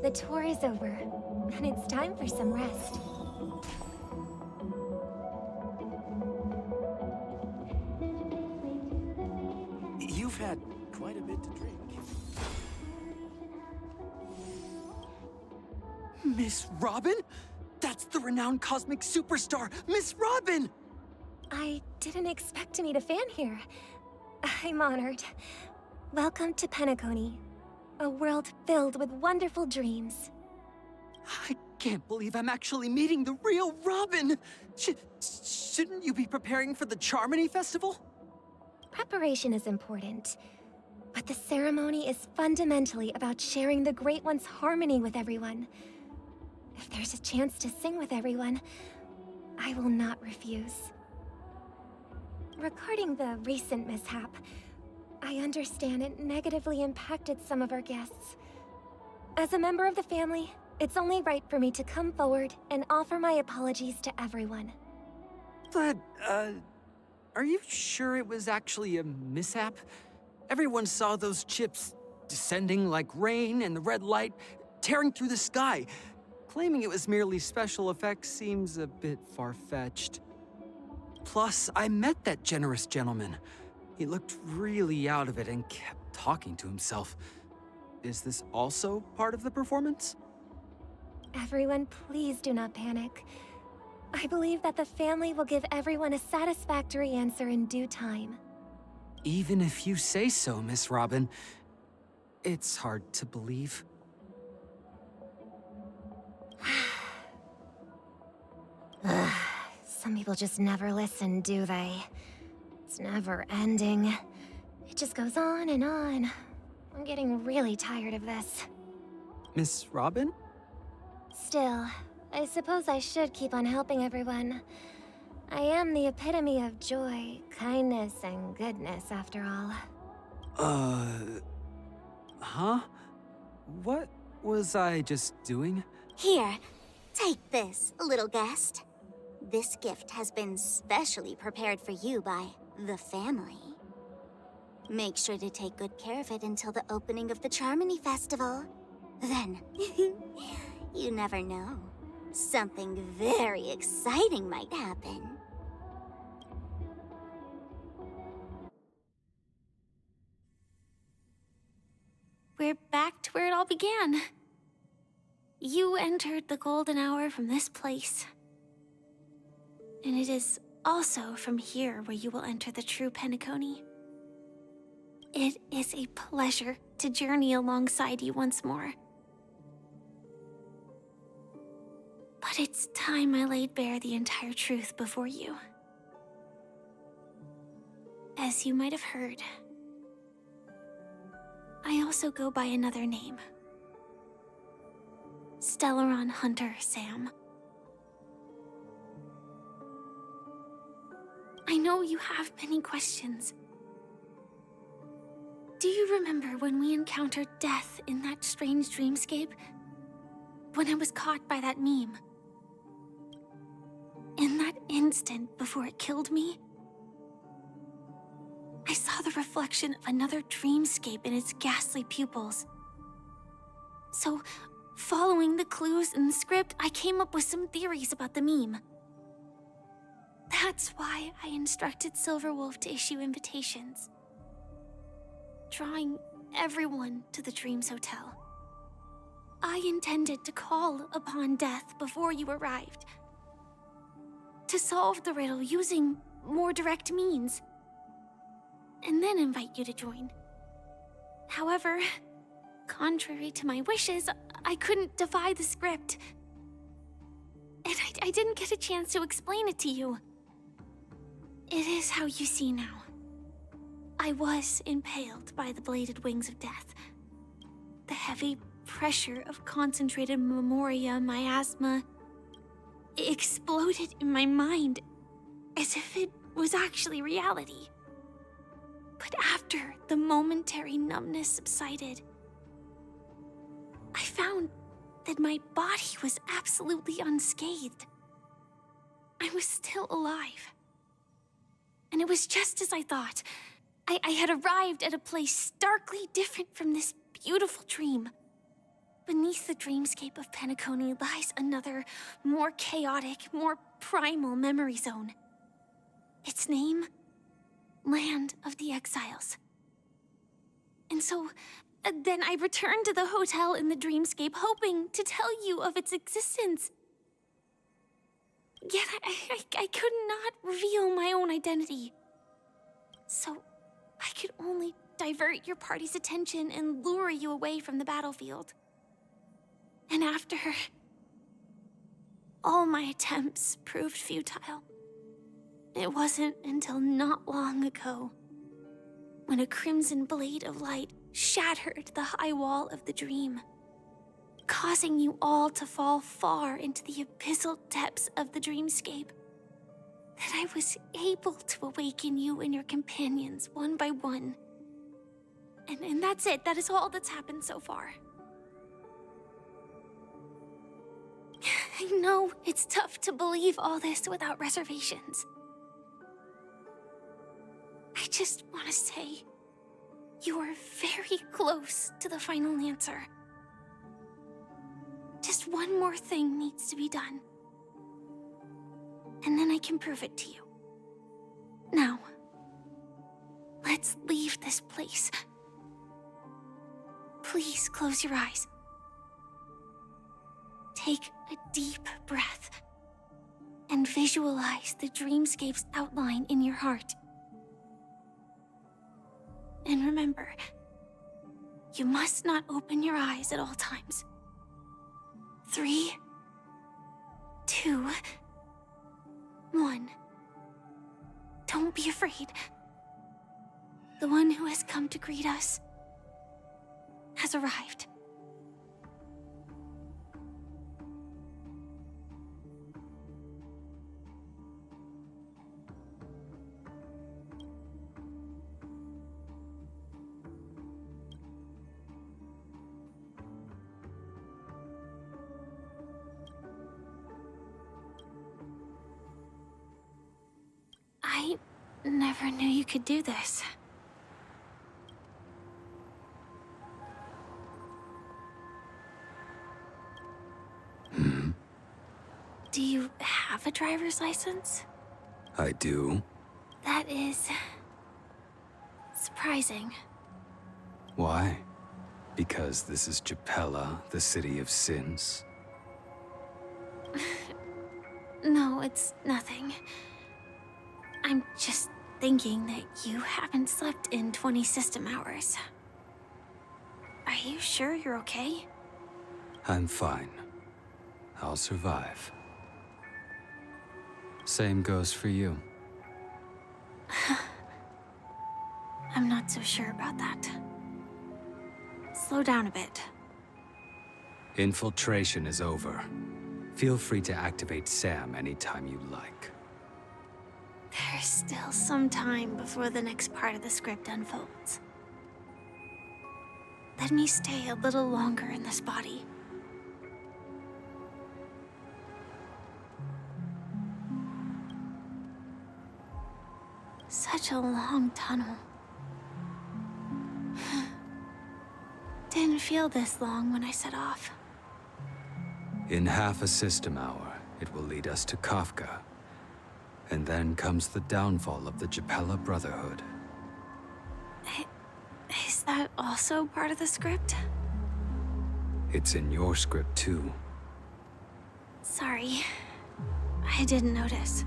The tour is over, and it's time for some rest. You've had quite a bit to drink. Miss Robin? That's the renowned cosmic superstar, Miss Robin! I didn't expect to meet a fan here. I'm honored. Welcome to Penacony, a world filled with wonderful dreams. I can't believe I'm actually meeting the real Robin! Shouldn't you be preparing for the Charmony Festival? Preparation is important, but the ceremony is fundamentally about sharing the Great One's harmony with everyone. If there's a chance to sing with everyone, I will not refuse. Regarding the recent mishap, I understand it negatively impacted some of our guests. As a member of the family, it's only right for me to come forward and offer my apologies to everyone. But, are you sure it was actually a mishap? Everyone saw those chips descending like rain and the red light tearing through the sky. Claiming it was merely special effects seems a bit far-fetched. Plus, I met that generous gentleman. He looked really out of it and kept talking to himself. Is this also part of the performance? Everyone, please do not panic. I believe that the family will give everyone a satisfactory answer in due time. Even if you say so, Miss Robin, it's hard to believe. Some people just never listen, do they? It's never ending. It just goes on and on. I'm getting really tired of this. Miss Robin? Still, I suppose I should keep on helping everyone. I am the epitome of joy, kindness, and goodness, after all. Huh? What was I just doing? Here, take this, little guest. This gift has been specially prepared for you by the family. Make sure to take good care of it until the opening of the Charmony Festival. Then, you never know. Something very exciting might happen. We're back to where it all began. You entered the golden hour from this place. And it is also from here where you will enter the true Penacony. It is a pleasure to journey alongside you once more. But it's time I laid bare the entire truth before you. As you might have heard, I also go by another name. Stellaron Hunter Sam. I know you have many questions. Do you remember when we encountered death in that strange dreamscape? When I was caught by that meme? In that instant before it killed me, I saw the reflection of another dreamscape in its ghastly pupils. So, following the clues in the script, I came up with some theories about the meme. That's why I instructed Silverwolf to issue invitations, drawing everyone to the Dreams Hotel. I intended to call upon death before you arrived, to solve the riddle using more direct means, and then invite you to join. However, contrary to my wishes, I couldn't defy the script, and I didn't get a chance to explain it to you. It is how you see now. I was impaled by the bladed wings of death. The heavy pressure of concentrated memoria miasma exploded in my mind as if it was actually reality. But after the momentary numbness subsided, I found that my body was absolutely unscathed. I was still alive. And it was just as I thought. I had arrived at a place starkly different from this beautiful dream. beneath the dreamscape of Penacony lies another, more chaotic, more primal memory zone. Its name? Land of the Exiles. And so, then I returned to the hotel in the dreamscape, hoping to tell you of its existence. Yet I could not reveal my own identity. So, I could only divert your party's attention and lure you away from the battlefield. And after, all my attempts proved futile. It wasn't until not long ago, when a crimson blade of light shattered the high wall of the dream, causing you all to fall far into the abyssal depths of the dreamscape, that I was able to awaken you and your companions one by one. And that's it. That is all that's happened so far. I know it's tough to believe all this without reservations. I just want to say, you are very close to the final answer. Just one more thing needs to be done. And then I can prove it to you. Now, let's leave this place. Please close your eyes. Take a deep breath and visualize the dreamscape's outline in your heart. And remember, you must not open your eyes at all times. 3, 2, 1. Don't be afraid. The one who has come to greet us has arrived. I never knew you could do this. Do you have a driver's license? I do. That is surprising. Why? Because this is Japella, the city of sins? No, it's nothing. I'm just thinking that you haven't slept in 20 system hours. Are you sure you're okay? I'm fine. I'll survive. Same goes for you. I'm not so sure about that. Slow down a bit. Infiltration is over. Feel free to activate Sam anytime you like. There's still some time before the next part of the script unfolds. Let me stay a little longer in this body. Such a long tunnel. Didn't feel this long when I set off. In half a system hour, it will lead us to Kafka. And then comes the downfall of the Japella Brotherhood. Is that also part of the script? It's in your script too. Sorry. I didn't notice.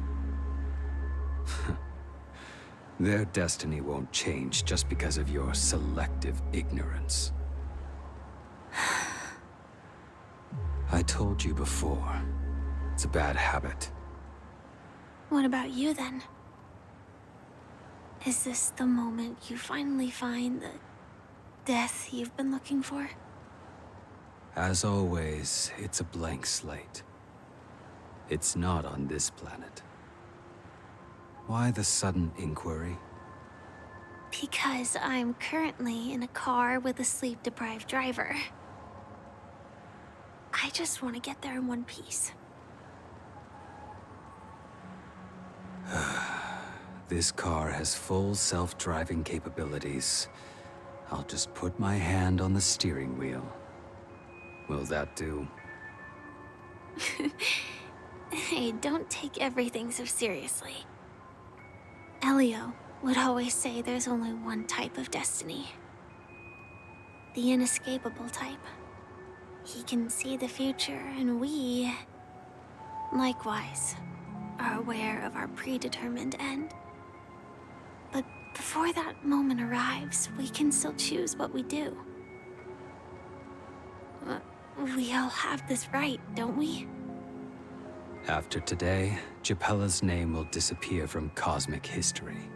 Their destiny won't change just because of your selective ignorance. I told you before, it's a bad habit. What about you, then? Is this the moment you finally find the death you've been looking for? As always, it's a blank slate. It's not on this planet. Why the sudden inquiry? Because I'm currently in a car with a sleep-deprived driver. I just want to get there in one piece. This car has full self-driving capabilities. I'll just put my hand on the steering wheel. Will that do? Hey, don't take everything so seriously. Elio would always say there's only one type of destiny. The inescapable type. He can see the future, and we, likewise, are aware of our predetermined end. But before that moment arrives, we can still choose what we do. We all have this right, don't we? After today, Japella's name will disappear from cosmic history,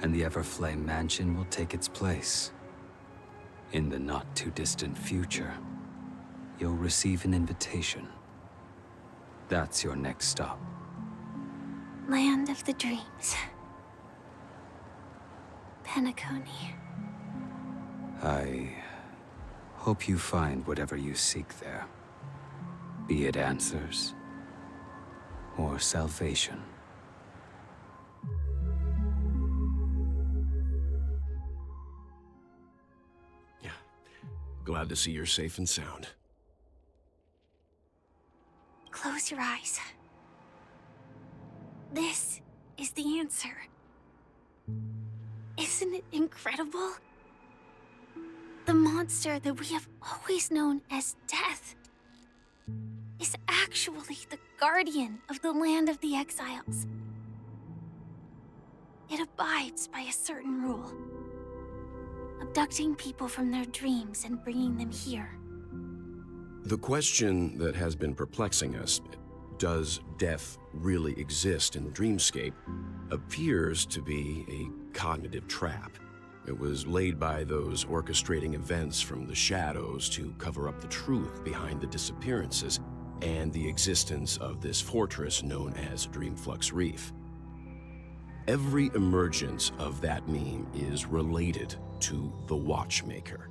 and the Everflame Mansion will take its place. In the not-too-distant future, you'll receive an invitation. That's your next stop. Land of the Dreams. Penacony. I hope you find whatever you seek there. Be it answers or salvation. Yeah. Glad to see you're safe and sound. Close your eyes. This is the answer. Isn't it incredible? The monster that we have always known as Death is actually the guardian of the land of the exiles. It abides by a certain rule, abducting people from their dreams and bringing them here. The question that has been perplexing us, does death really exist in the dreamscape, appears to be a cognitive trap. It was laid by those orchestrating events from the shadows to cover up the truth behind the disappearances and the existence of this fortress known as Dreamflux Reef. Every emergence of that meme is related to the Watchmaker.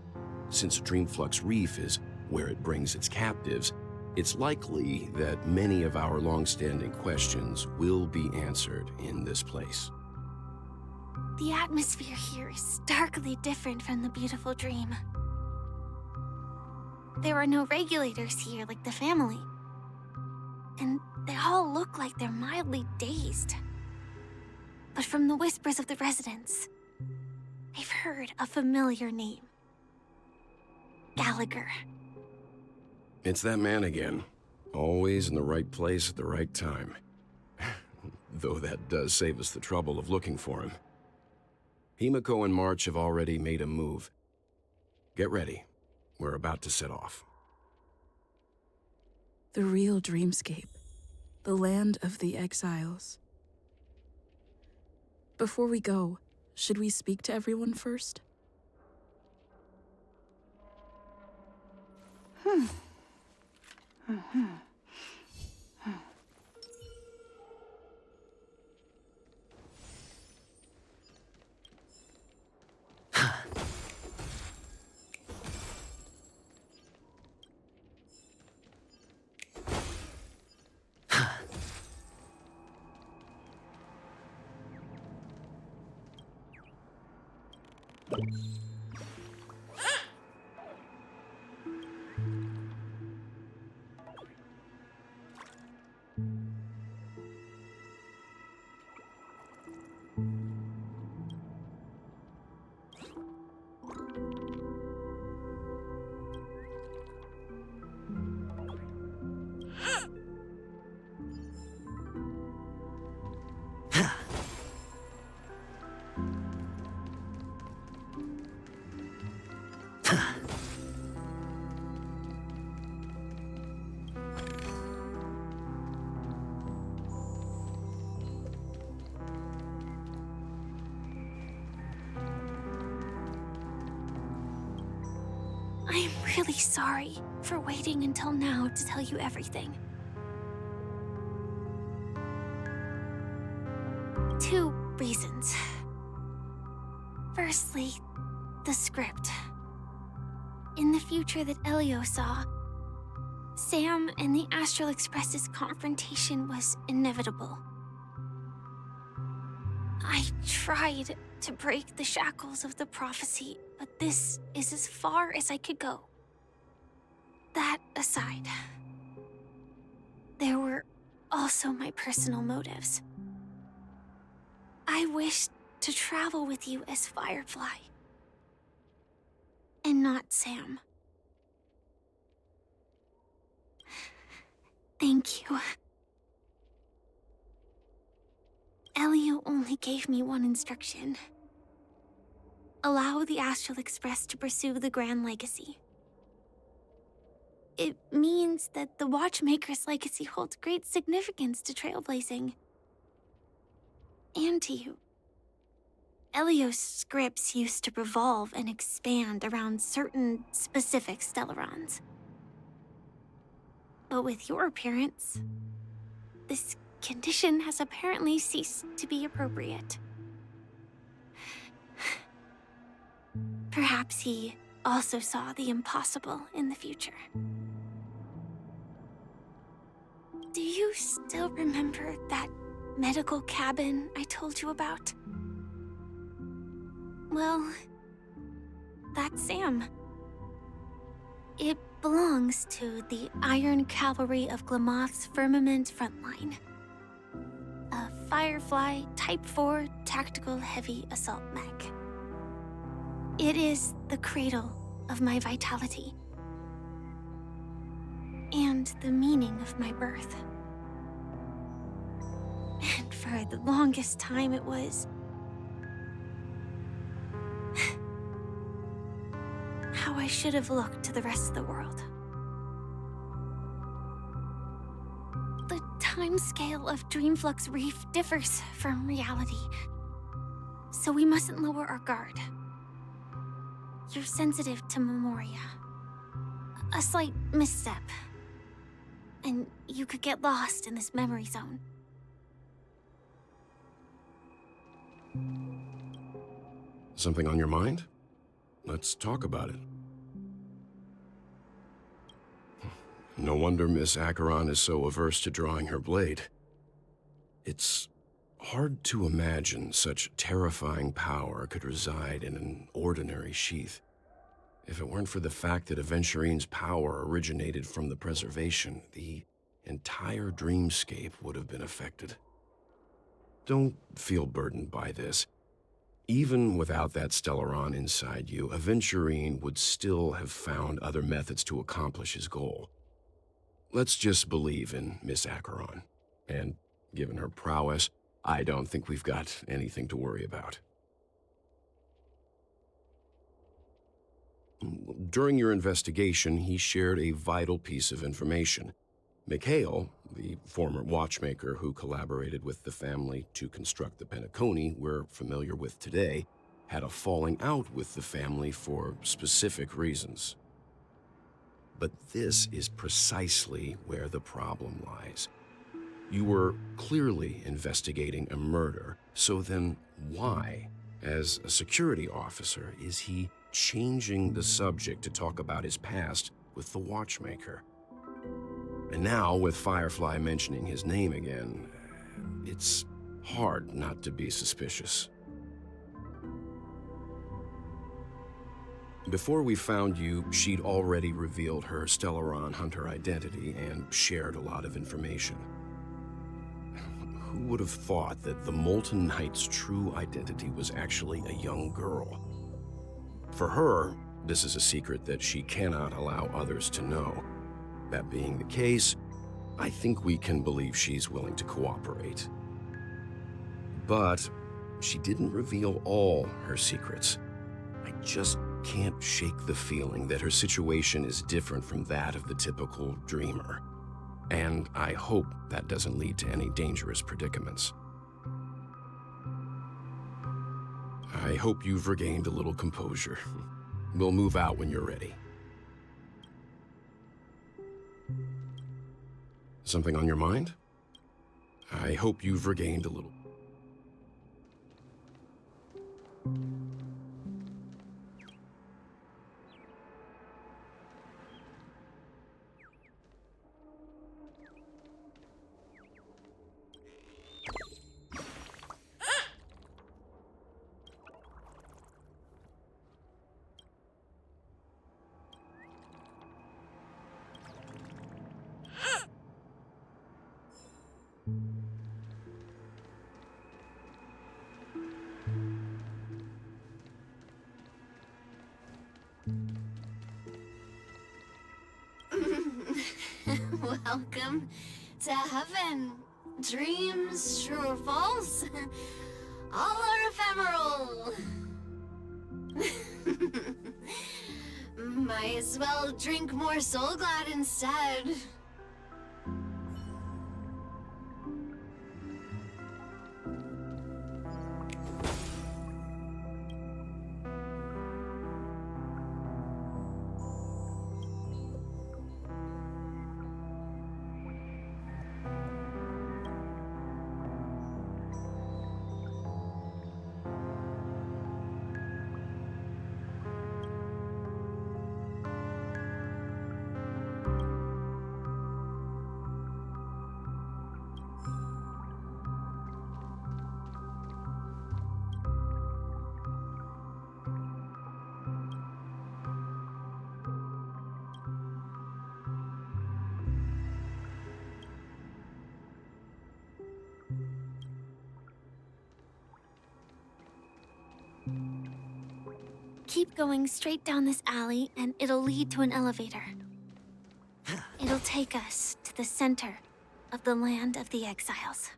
Since Dreamflux Reef is where it brings its captives, it's likely that many of our long-standing questions will be answered in this place. The atmosphere here is starkly different from the beautiful dream. There are no regulators here like the family. And they all look like they're mildly dazed. But from the whispers of the residents, I've heard a familiar name. Gallagher. It's that man again. Always in the right place at the right time. Though that does save us the trouble of looking for him. Himiko and March have already made a move. Get ready. We're about to set off. The real dreamscape. The land of the exiles. Before we go, should we speak to everyone first? I'm really sorry for waiting until now to tell you everything. 2 reasons. Firstly, the script. In the future that Elio saw, Sam and the Astral Express's confrontation was inevitable. I tried to break the shackles of the prophecy, but this is as far as I could go. That aside, there were also my personal motives. I wished to travel with you as Firefly, and not Sam. Thank you. Elio only gave me one instruction. Allow the Astral Express to pursue the Grand Legacy. It means that the Watchmaker's legacy holds great significance to trailblazing. And to you. Elio's scripts used to revolve and expand around certain specific Stellarons. But with your appearance, this condition has apparently ceased to be appropriate. Perhaps he also saw the impossible in the future. Do you still remember that medical cabin I told you about? Well, that's Sam. It belongs to the Iron Cavalry of Glamoth's Firmament Frontline. A Firefly Type 4 Tactical Heavy Assault Mech. It is the cradle of my vitality. And the meaning of my birth. And for the longest time it was how I should have looked to the rest of the world. The timescale of Dreamflux Reef differs from reality, so we mustn't lower our guard. You're sensitive to Memoria. A slight misstep, and you could get lost in this memory zone. Something on your mind? Let's talk about it. No wonder Miss Acheron is so averse to drawing her blade. It's hard to imagine such terrifying power could reside in an ordinary sheath. If it weren't for the fact that Aventurine's power originated from the preservation, the entire dreamscape would have been affected. Don't feel burdened by this. Even without that Stellaron inside you, Aventurine would still have found other methods to accomplish his goal. Let's just believe in Miss Acheron. And given her prowess, I don't think we've got anything to worry about. During your investigation, he shared a vital piece of information. Mikhail, the former watchmaker who collaborated with the family to construct the Penacony we're familiar with today, had a falling out with the family for specific reasons. But this is precisely where the problem lies. You were clearly investigating a murder, so then why, as a security officer, is he changing the subject to talk about his past with the watchmaker? And now, with Firefly mentioning his name again, it's hard not to be suspicious. Before we found you, she'd already revealed her Stellaron Hunter identity and shared a lot of information. Who would have thought that the Molten Knight's true identity was actually a young girl? For her, this is a secret that she cannot allow others to know. That being the case, I think we can believe she's willing to cooperate. But she didn't reveal all her secrets. I just can't shake the feeling that her situation is different from that of the typical dreamer. And I hope that doesn't lead to any dangerous predicaments. I hope you've regained a little composure. We'll move out when you're ready. Something on your mind? I hope you've regained a little. Welcome to heaven. Dreams, true or false, all are ephemeral. Might as well drink more Soul Glad instead. Keep going straight down this alley, and it'll lead to an elevator. It'll take us to the center of the land of the exiles.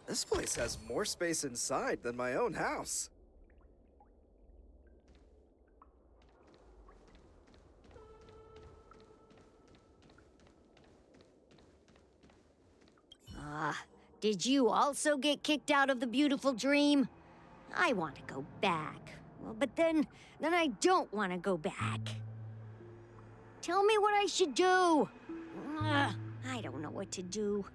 This place has more space inside than my own house. Did you also get kicked out of the beautiful dream? I want to go back. Well, but then I don't want to go back. Tell me what I should do. I don't know what to do.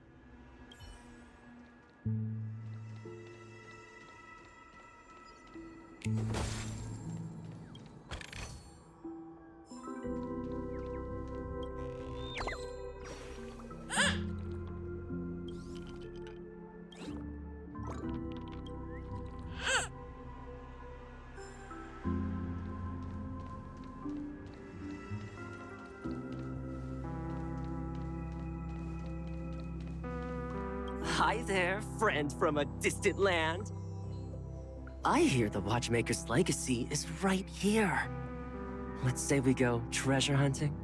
Hi there, friend from a distant land. I hear the Watchmaker's legacy is right here. Let's say we go treasure hunting.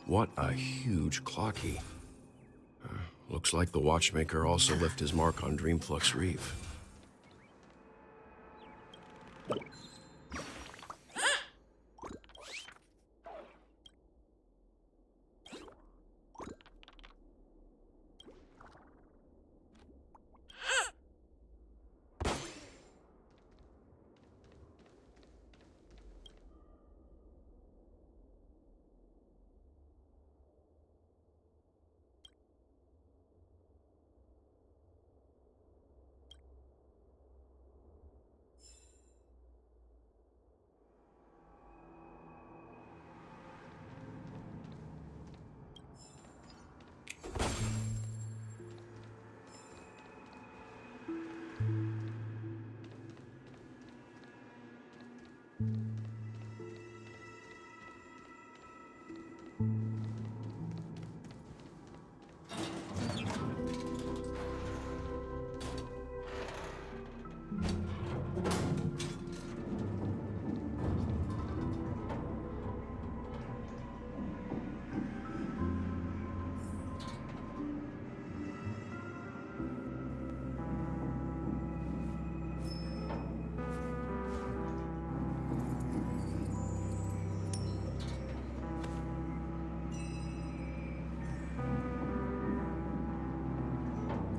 What a huge clocky. Looks like the Watchmaker also left his mark on Dreamflux Reef.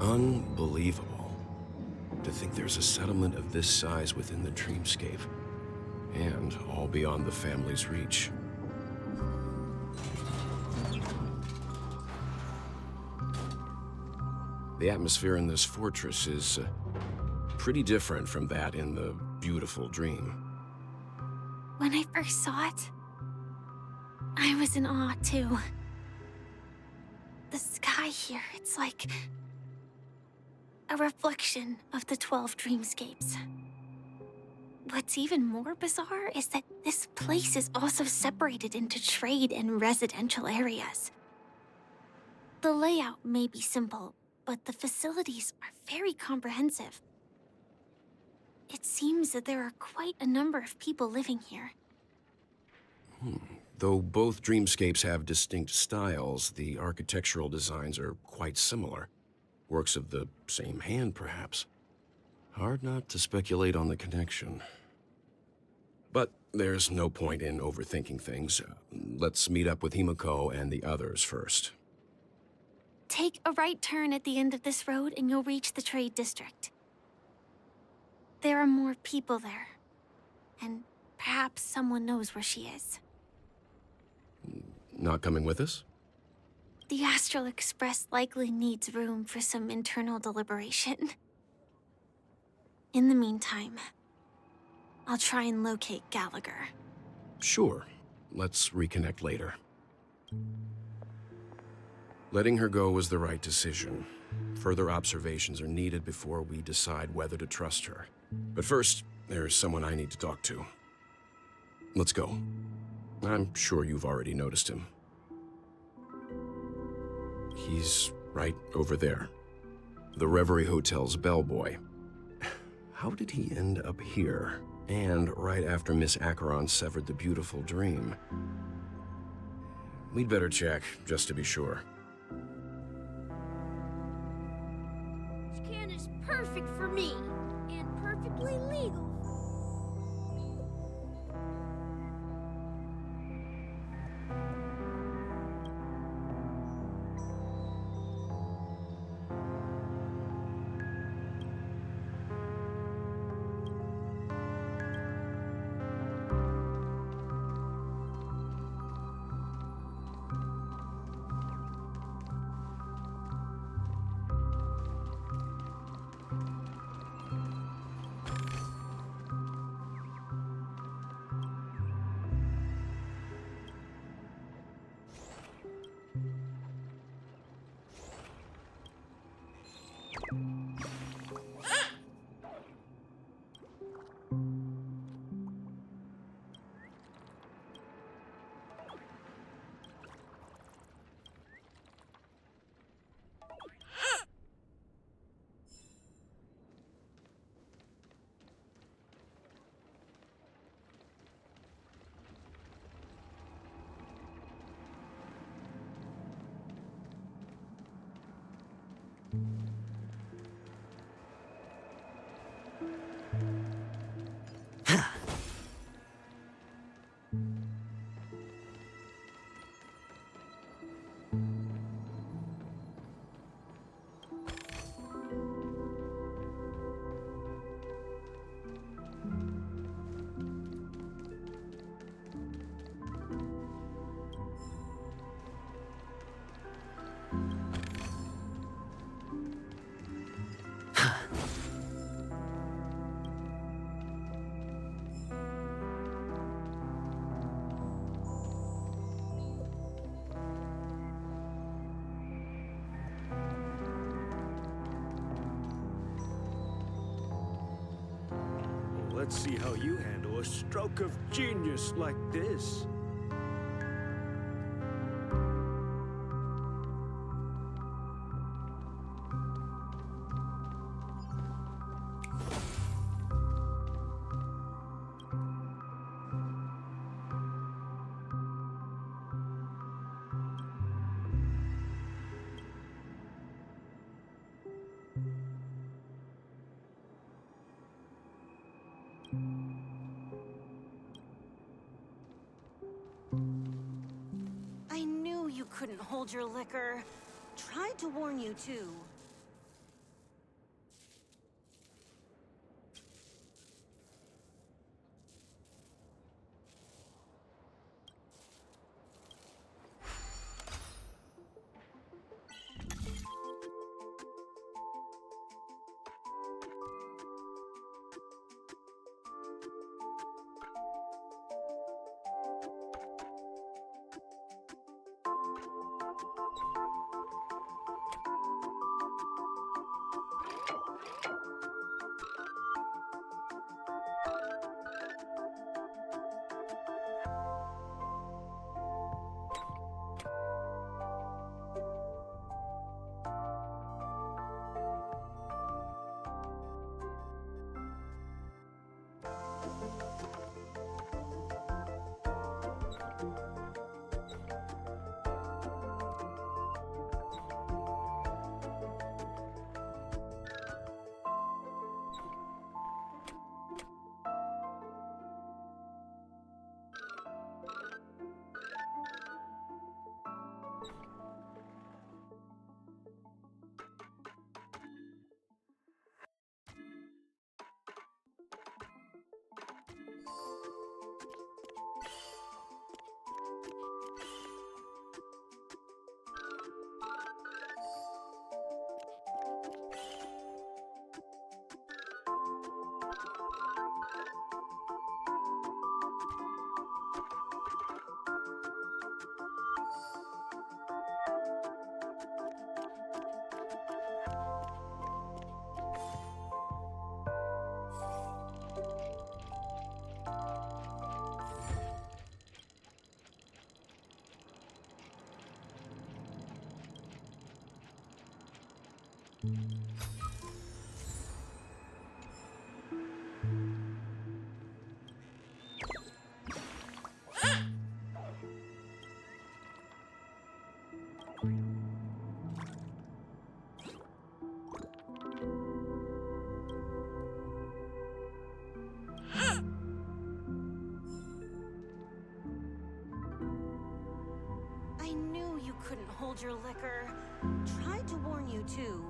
Unbelievable. to think there's a settlement of this size within the dreamscape, and all beyond the family's reach. The atmosphere in this fortress is pretty different from that in the beautiful dream. When I first saw it, I was in awe too. The sky here, it's like a reflection of the 12 dreamscapes. What's even more bizarre is that this place is also separated into trade and residential areas. The layout may be simple, but the facilities are very comprehensive. It seems that there are quite a number of people living here. Though both dreamscapes have distinct styles, the architectural designs are quite similar. Works of the same hand, perhaps. Hard not to speculate on the connection. But there's no point in overthinking things. Let's meet up with Himiko and the others first. Take a right turn at the end of this road and you'll reach the trade district. There are more people there. And perhaps someone knows where she is. Not coming with us? The Astral Express likely needs room for some internal deliberation. In the meantime, I'll try and locate Gallagher. Sure. Let's reconnect later. Letting her go was the right decision. Further observations are needed before we decide whether to trust her. But first, there's someone I need to talk to. Let's go. I'm sure you've already noticed him. He's right over there. The Reverie Hotel's bellboy. How did he end up here? And right after Miss Acheron severed the beautiful dream. We'd better check, just to be sure. This can is perfect for me, and perfectly legal. Let's see how you handle a stroke of genius like this. I knew you couldn't hold your liquor. Tried to warn you too. I knew you couldn't hold your liquor. Tried to warn you too.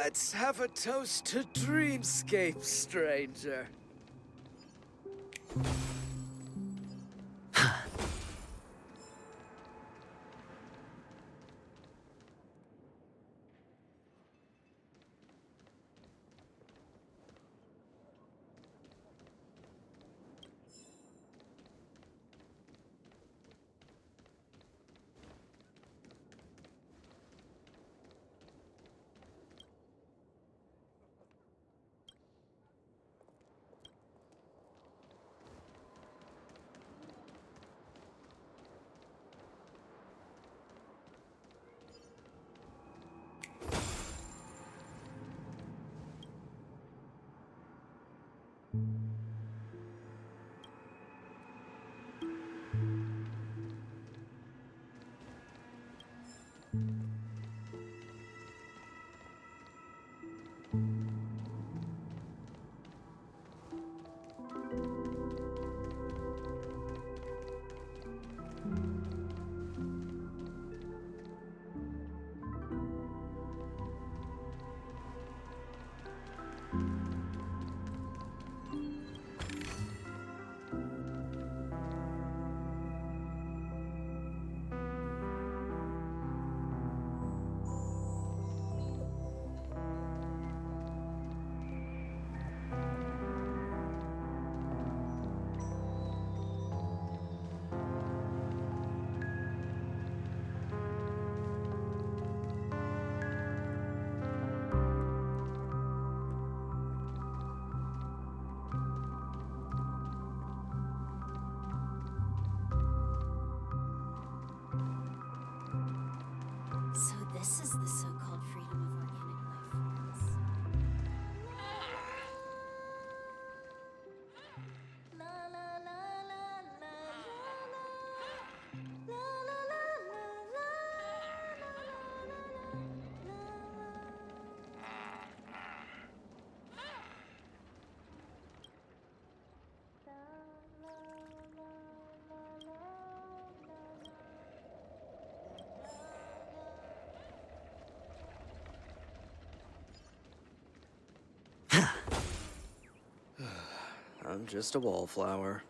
Let's have a toast to dreamscape, stranger. I'm just a wallflower.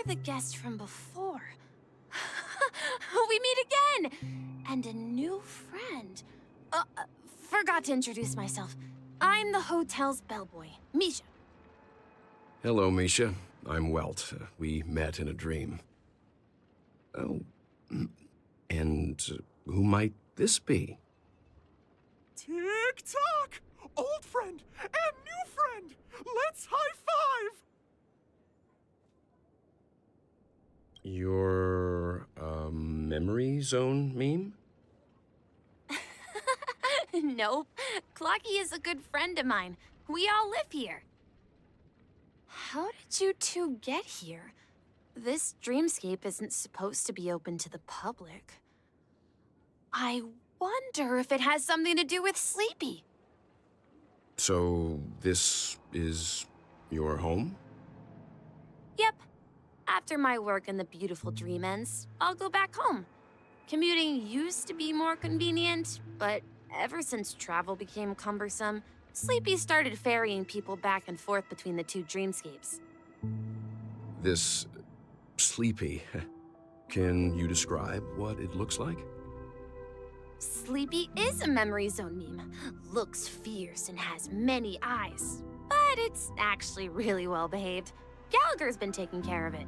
The guest from before. We meet again! And a new friend. Forgot to introduce myself. I'm the hotel's bellboy, Misha. Hello, Misha. I'm Welt. We met in a dream. Oh, and who might this be? Tick-tock! Old friend and new friend! Let's high-five! Your, memory zone meme? Nope. Clocky is a good friend of mine. We all live here. How did you two get here? This dreamscape isn't supposed to be open to the public. I wonder if it has something to do with Sleepy. So, this is your home? Yep. After my work in the beautiful dream ends, I'll go back home. Commuting used to be more convenient, but ever since travel became cumbersome, Sleepy started ferrying people back and forth between the two dreamscapes. This Sleepy, can you describe what it looks like? Sleepy is a memory zone meme. Looks fierce and has many eyes. But it's actually really well behaved. Gallagher's been taking care of it.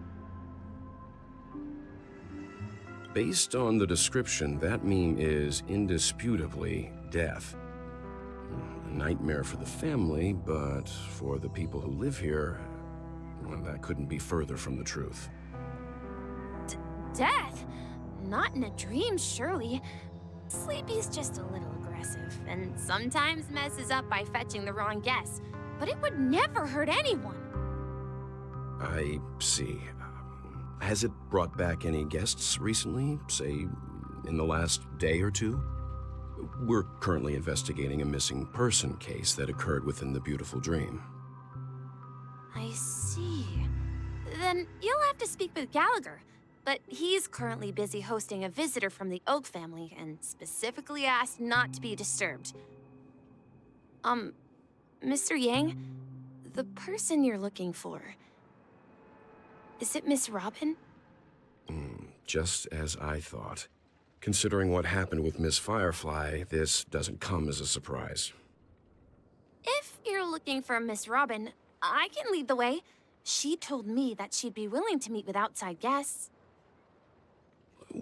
Based on the description, that meme is indisputably death. A nightmare for the family, but for the people who live here, well, that couldn't be further from the truth. Death? Not in a dream, surely. Sleepy's just a little aggressive, and sometimes messes up by fetching the wrong guess. But it would never hurt anyone. I see. Has it brought back any guests recently, say, in the last day or two? We're currently investigating a missing person case that occurred within the beautiful dream. I see. Then you'll have to speak with Gallagher. But he's currently busy hosting a visitor from the Oak family and specifically asked not to be disturbed. Mr. Yang, the person you're looking for, is it Miss Robin? Just as I thought. Considering what happened with Miss Firefly, this doesn't come as a surprise. If you're looking for Miss Robin, I can lead the way. She told me that she'd be willing to meet with outside guests.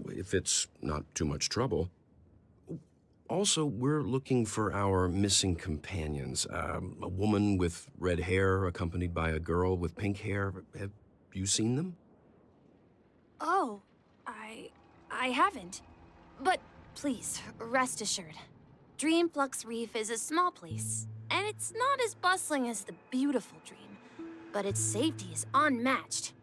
If it's not too much trouble. Also, we're looking for our missing companions. A woman with red hair accompanied by a girl with pink hair. Have you seen them? Oh, I haven't. But please, rest assured. Dreamflux Reef is a small place, and it's not as bustling as the beautiful Dream, but its safety is unmatched.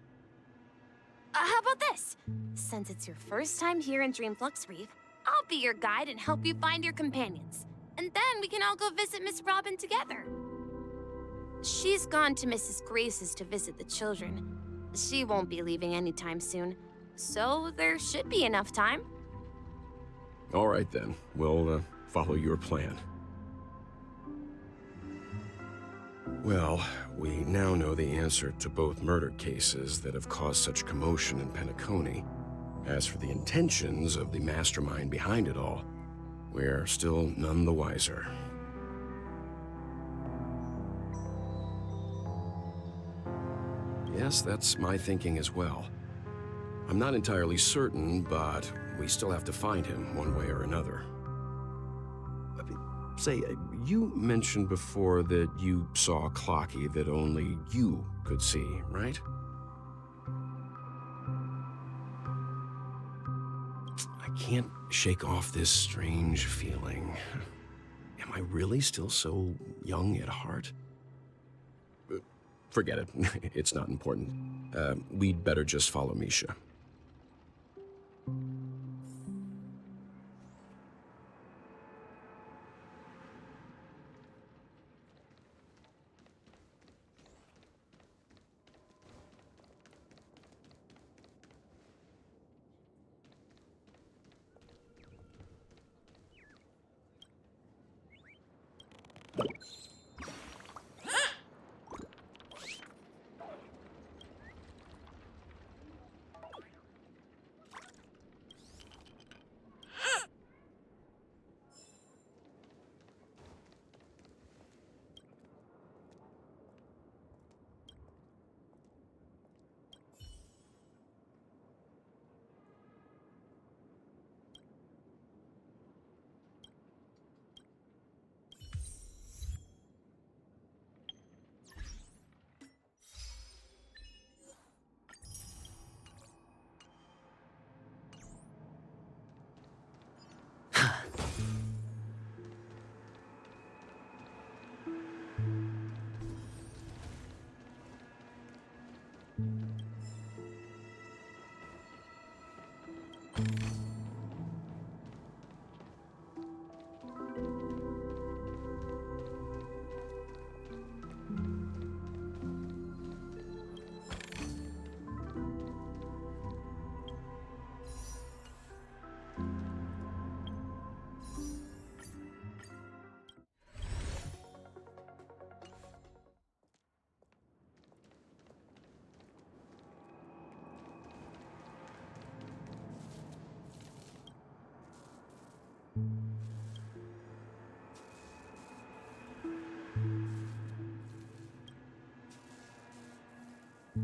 How about this? Since it's your first time here in Dreamflux Reef, I'll be your guide and help you find your companions. And then we can all go visit Miss Robin together. She's gone to Mrs. Grace's to visit the children. She won't be leaving anytime soon, so there should be enough time. All right then, we'll follow your plan. Well, we now know the answer to both murder cases that have caused such commotion in Penacony. As for the intentions of the mastermind behind it all, we're still none the wiser. Yes, that's my thinking as well. I'm not entirely certain, but we still have to find him one way or another. Say, you mentioned before that you saw a Clocky that only you could see, right? I can't shake off this strange feeling. Am I really still so young at heart? Forget it. It's not important. We'd better just follow Misha. Are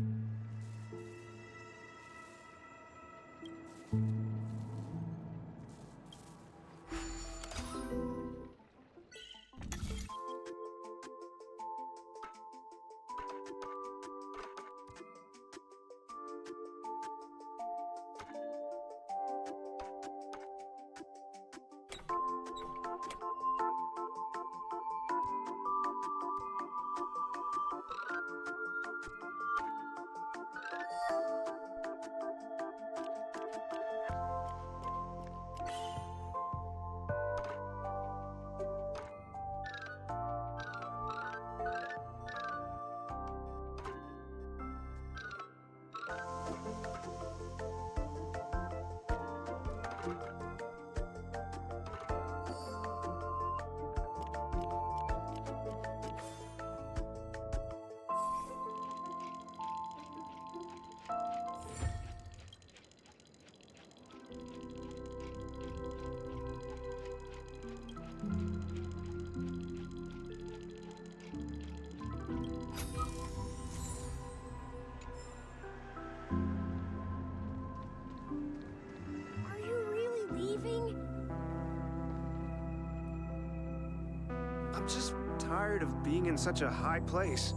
you really leaving? I'm just tired of being in such a high place.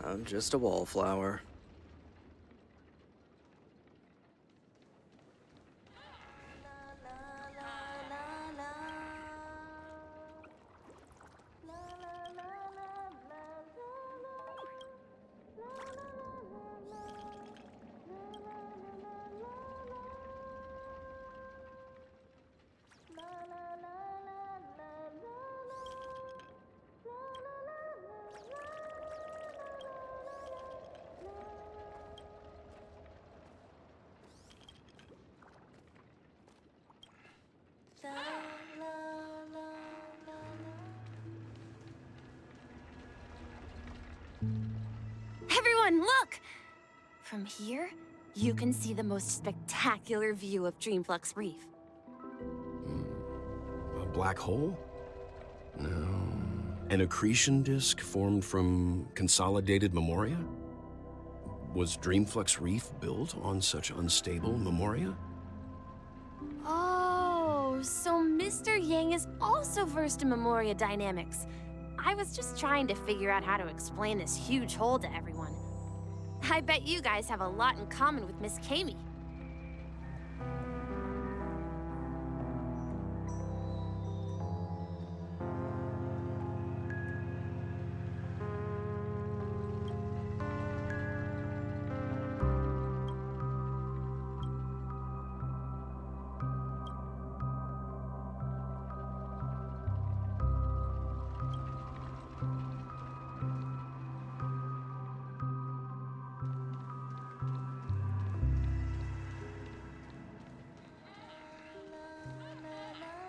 I'm just a wallflower. Everyone, look! From here, you can see the most spectacular view of Dreamflux Reef. A black hole? No. An accretion disk formed from consolidated memoria? Was Dreamflux Reef built on such unstable memoria? Oh, so Mr. Yang is also versed in memoria dynamics. I was just trying to figure out how to explain this huge hole to everyone. I bet you guys have a lot in common with Miss Kami.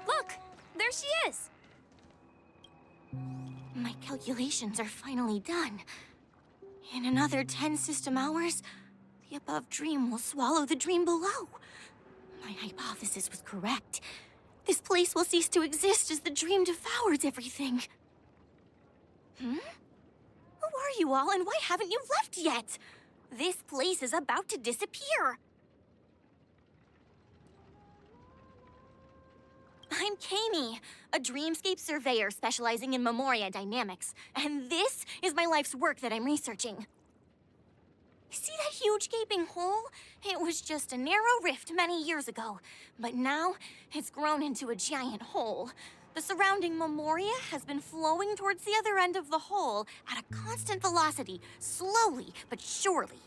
Look! There she is! My calculations are finally done. In another 10 system hours, the above dream will swallow the dream below. My hypothesis was correct. This place will cease to exist as the dream devours everything. Who are you all, and why haven't you left yet? This place is about to disappear. I'm Kami, a dreamscape surveyor specializing in memoria dynamics, and this is my life's work that I'm researching. See that huge gaping hole? It was just a narrow rift many years ago, but now it's grown into a giant hole. The surrounding memoria has been flowing towards the other end of the hole at a constant velocity, slowly but surely.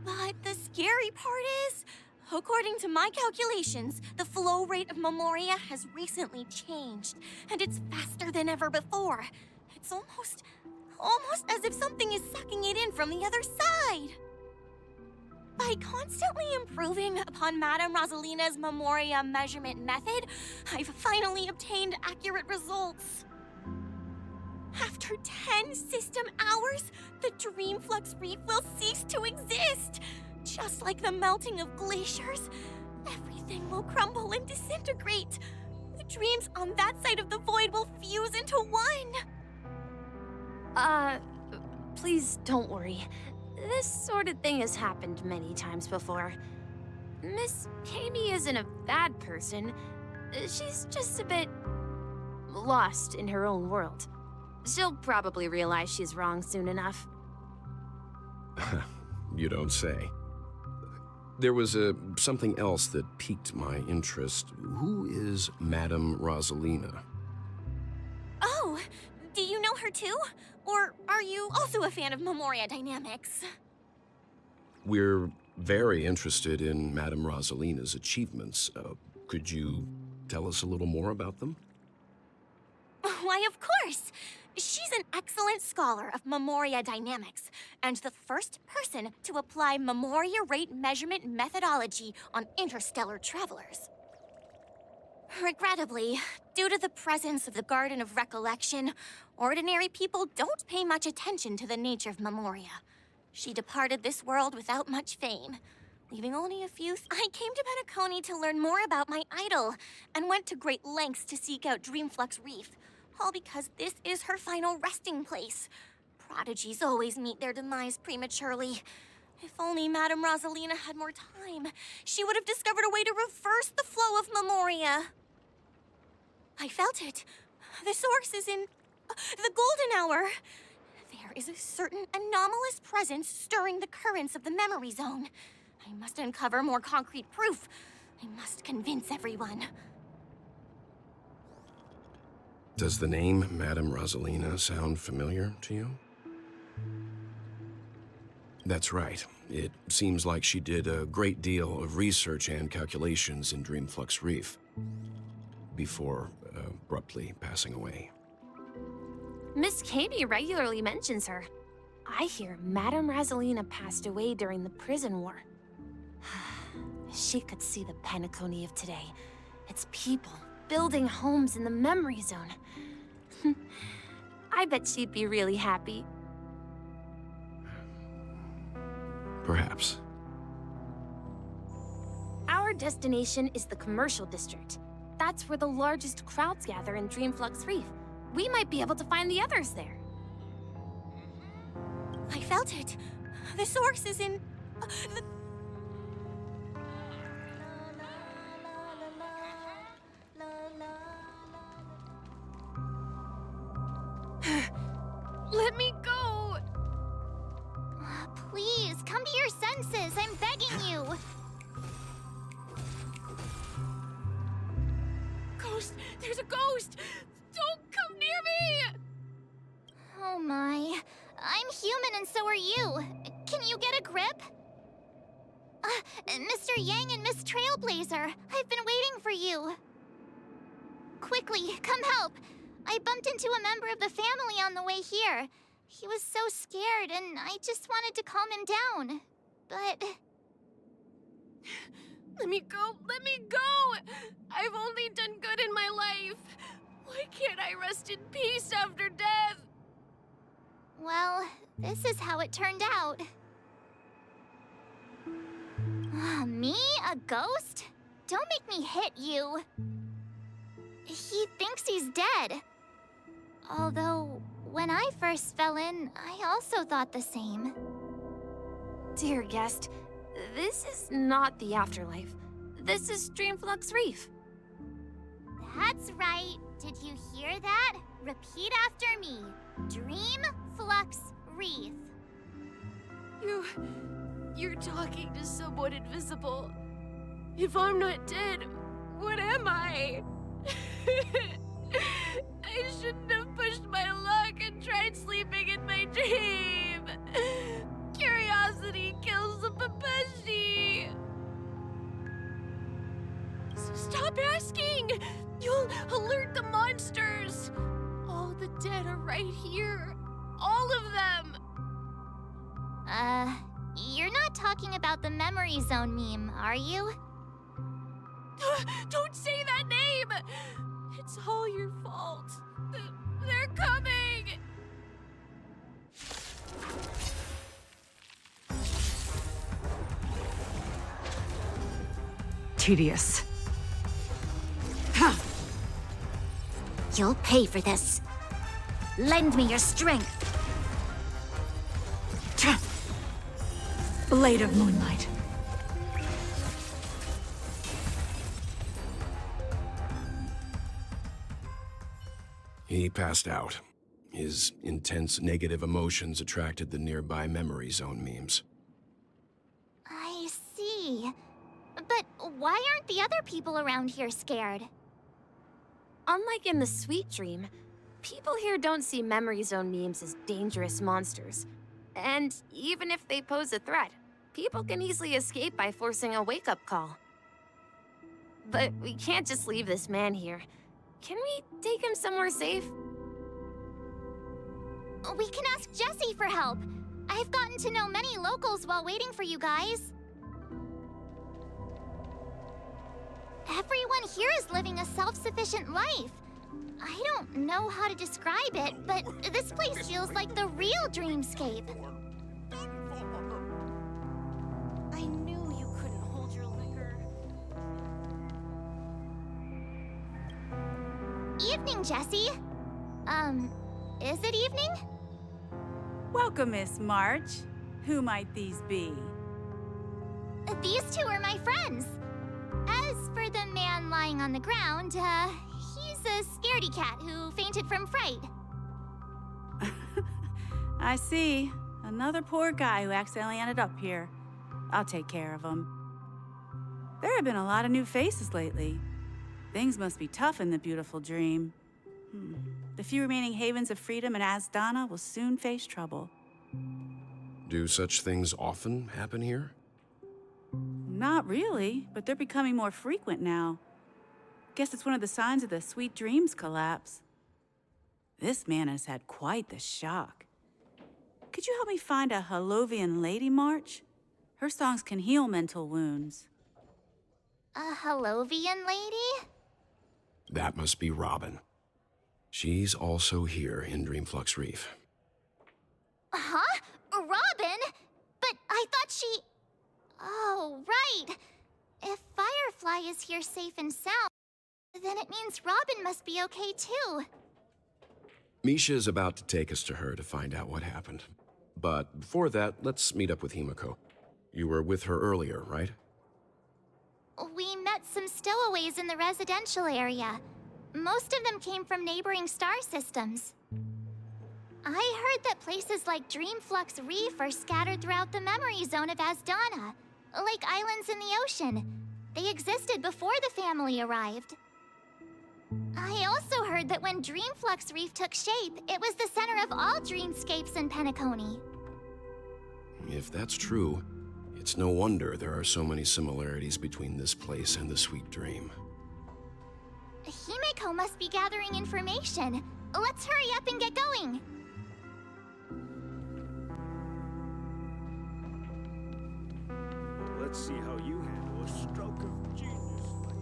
But the scary part is, according to my calculations, the flow rate of memoria has recently changed, and it's faster than ever before. It's almost as if something is sucking it in from the other side. By constantly improving upon Madame Rosalina's memoria measurement method, I've finally obtained accurate results. After 10 system hours, the Dreamflux Reef will cease to exist. Just like the melting of glaciers, everything will crumble and disintegrate. The dreams on that side of the void will fuse into one. Please don't worry. This sort of thing has happened many times before. Miss Kami isn't a bad person. She's just a bit lost in her own world. She'll probably realize she's wrong soon enough. You don't say. There was something else that piqued my interest. Who is Madame Rosalina? Oh, do you know her too? Or are you also a fan of memoria dynamics? We're very interested in Madame Rosalina's achievements. Could you tell us a little more about them? Why, of course! She's an excellent scholar of memoria dynamics, and the first person to apply memoria rate measurement methodology on interstellar travelers. Regrettably, due to the presence of the Garden of Recollection, ordinary people don't pay much attention to the nature of memoria. She departed this world without much fame. leaving only a few. I came to Penacony to learn more about my idol, and went to great lengths to seek out Dreamflux Reef. All because this is her final resting place. Prodigies always meet their demise prematurely. If only Madame Rosalina had more time, she would have discovered a way to reverse the flow of Memoria. I felt it. The source is in the golden hour. There is a certain anomalous presence stirring the currents of the memory zone. I must uncover more concrete proof. I must convince everyone. Does the name Madame Rosalina sound familiar to you? That's right. It seems like she did a great deal of research and calculations in Dreamflux Reef before abruptly passing away. Miss Katie regularly mentions her. I hear Madame Rosalina passed away during the prison war. She could see the Penacony of today. Its people building homes in the memory zone. I bet she'd be really happy. Perhaps. Our destination is the commercial district. That's where the largest crowds gather in Dreamflux Reef. We might be able to find the others there. I felt it. The source is in the... Let me go! Please, come to your senses. I'm begging you. Ghost! There's a ghost! Don't come near me! Oh my. I'm human and so are you. Can you get a grip? Mr. Yang and Miss Trailblazer, I've been waiting for you. Quickly, come help. I bumped into a member of the family on the way here. He was so scared and I just wanted to calm him down. But... Let me go! Let me go! I've only done good in my life. Why can't I rest in peace after death? well, this is how it turned out. Me? A ghost? Don't make me hit you. He thinks he's dead. Although, when I first fell in, I also thought the same. Dear guest, this is not the afterlife. This is Dreamflux Reef. That's right. Did you hear that? Repeat after me. Dreamflux Reef. You're talking to someone invisible. If I'm not dead, what am I? I shouldn't have pushed my luck and tried sleeping in my dream. Curiosity kills the Papeshi. Stop asking! You'll alert the monsters. All the dead are right here. All of them. You're not talking about the memory zone meme, are you? Don't say that name! It's all your fault. They're coming! Tedious. You'll pay for this. Lend me your strength. Blade of Moonlight. He passed out. His intense negative emotions attracted the nearby memory zone memes. I see. But why aren't the other people around here scared? Unlike in the Sweet Dream, people here don't see memory zone memes as dangerous monsters. And even if they pose a threat, people can easily escape by forcing a wake-up call. But we can't just leave this man here. Can we take him somewhere safe? We can ask Jessie for help. I've gotten to know many locals while waiting for you guys. Everyone here is living a self-sufficient life. I don't know how to describe it, but this place feels like the real dreamscape. I knew you couldn't evening, Jessie. Is it evening? Welcome, Miss March. Who might these be? These two are my friends. As for the man lying on the ground, he's a scaredy cat who fainted from fright. I see. Another poor guy who accidentally ended up here. I'll take care of him. There have been a lot of new faces lately. Things must be tough in the beautiful dream. The few remaining havens of freedom in Asdana will soon face trouble. Do such things often happen here? Not really, but they're becoming more frequent now. Guess it's one of the signs of the Sweet Dreams collapse. This man has had quite the shock. Could you help me find a Halovian lady, March? Her songs can heal mental wounds. A Halovian lady? That must be Robin. She's also here in Dreamflux Reef. Huh? Robin? But I thought she... Oh, right. If Firefly is here safe and sound, then it means Robin must be okay too. Misha is about to take us to her to find out what happened. But before that, let's meet up with Himiko. You were with her earlier, right? We met some stowaways in the residential area. Most of them came from neighboring star systems. I heard that places like Dreamflux Reef are scattered throughout the memory zone of Asdana, like islands in the ocean. They existed before the family arrived. I also heard that when Dreamflux Reef took shape, it was the center of all dreamscapes in Penacony. If that's true, it's no wonder there are so many similarities between this place and the Sweet Dream. Himiko must be gathering information. Let's hurry up and get going. Let's see how you handle a stroke of genius like...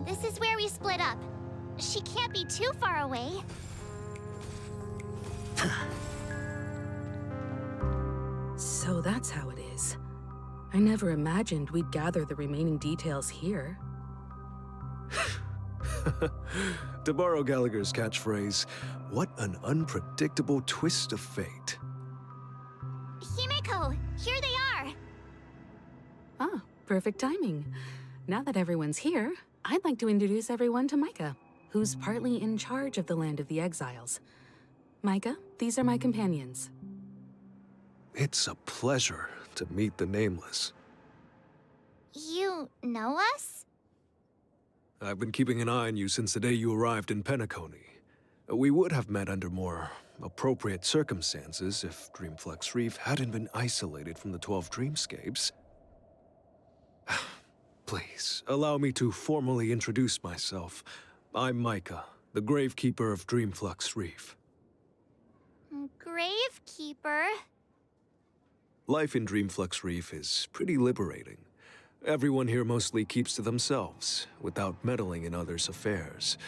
This is where we split up. She can't be too far away. So that's how it is. I never imagined we'd gather the remaining details here. To borrow Gallagher's catchphrase, what an unpredictable twist of fate. Himiko, here they are! Ah, perfect timing. Now that everyone's here, I'd like to introduce everyone to Micah, who's partly in charge of the Land of the Exiles. Micah, these are my companions. It's a pleasure to meet the Nameless. You know us? I've been keeping an eye on you since the day you arrived in Penacony. We would have met under more appropriate circumstances if Dreamflux Reef hadn't been isolated from the 12 dreamscapes. Please, allow me to formally introduce myself. I'm Micah, the Gravekeeper of Dreamflux Reef. Gravekeeper? Life in Dreamflux Reef is pretty liberating. Everyone here mostly keeps to themselves, without meddling in others' affairs.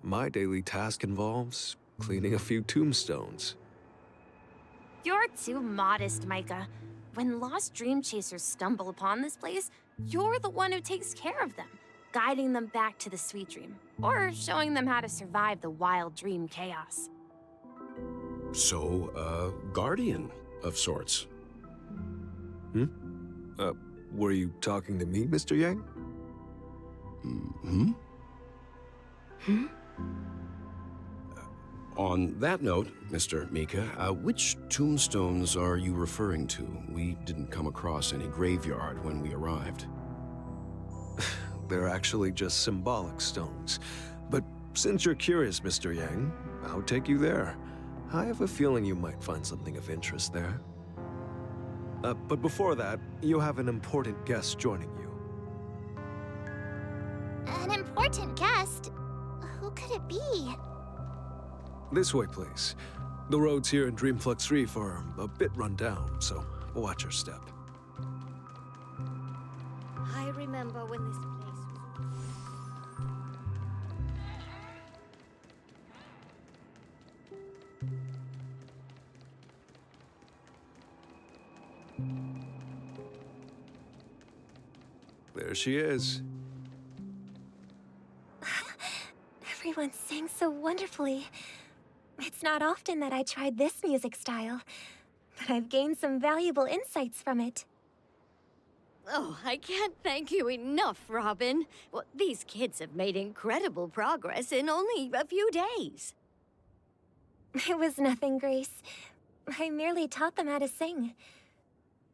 My daily task involves cleaning a few tombstones. You're too modest, Micah. When lost dream chasers stumble upon this place, you're the one who takes care of them, guiding them back to the sweet dream, or showing them how to survive the wild dream chaos. So, a guardian of sorts. Were you talking to me, Mr. Yang? On that note, Mr. Mika, which tombstones are you referring to? We didn't come across any graveyard when we arrived. They're actually just symbolic stones. But since you're curious, Mr. Yang, I'll take you there. I have a feeling you might find something of interest there. But before that, you have an important guest joining you. An important guest? Who could it be? This way, please. The roads here in Dreamflux Reef are a bit run down, so watch your step. I remember when this place was... there she is. Everyone sang so wonderfully. It's not often that I tried this music style, but I've gained some valuable insights from it. Oh, I can't thank you enough, Robin. Well, these kids have made incredible progress in only a few days. It was nothing, Grace. I merely taught them how to sing.